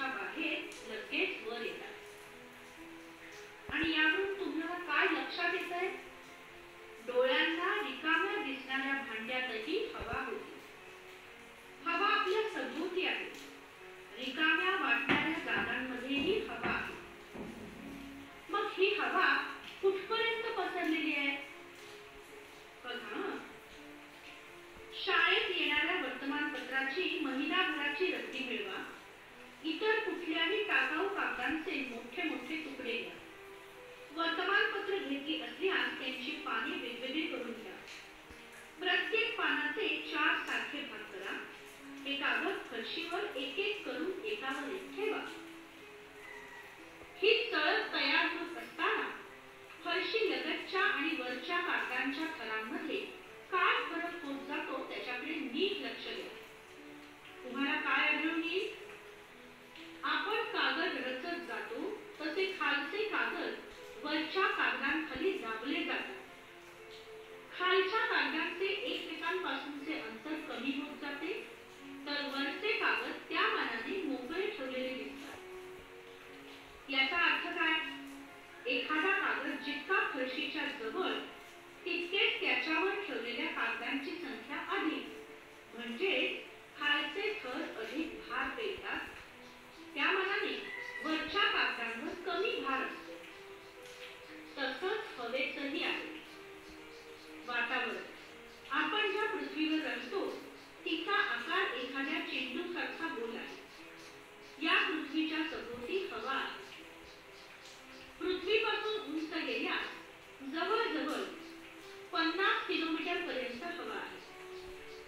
बाहेर लगेच वर येतात. आणि यावरून तुम्हाला काय लक्षात येतंय? डोळ्यांना रिकाम्या दिसणाऱ्या भांड्यातही हवा होती. हवा आपल्या सभोवती आहे. रिकाम्या वाटणाऱ्या जागांमध्येही हवा आहे. मग ही हवा कुठपर्यंत पसरलेली आहे? बघा, शाळेत येणाऱ्या वर्तमानपत्राची महिनाभराची रद्दी मिळवा. इतर कुठल्याही टाकाऊ कागदांचे मोठे मोठे तुकडे घ्या. वर्तमानपत्र घेतली असल्यास त्यांची पाने वेगवेगळी करून घ्या. प्रत्येक पानाचे 4 सारखे भाग करा. हे कागद फरशीवर एक एक करून एकावर एक ठेवा. ही चळ तयार होत असताना फरशी लगतच्या आणि वरच्या कागदांच्या थरांमध्ये काय फरक होत जातो त्याच्याकडे नीट लक्ष द्या. तुम्हाला काय आढळून येईल? आपण कागद रचत जातो तसे खालचे कागद वरच्या कागदांखाली दाबले जातात. खालच्या कागदांचे एकमेकांपासूनचे अंतर कमी होत जाते, तर वरचे कागद त्या मानाने मोकळे ठेवलेले दिसतात. याचा अर्थ काय? एखादा कागद जितका फरशीच्या जवळ तितकेच त्याच्यावर ठेवलेल्या कागदांची संख्या अधिक, म्हणजे खालचे थर अधिक भार पेलतात. त्या मानाने वरच्या कागदांवर कमी भार असतो.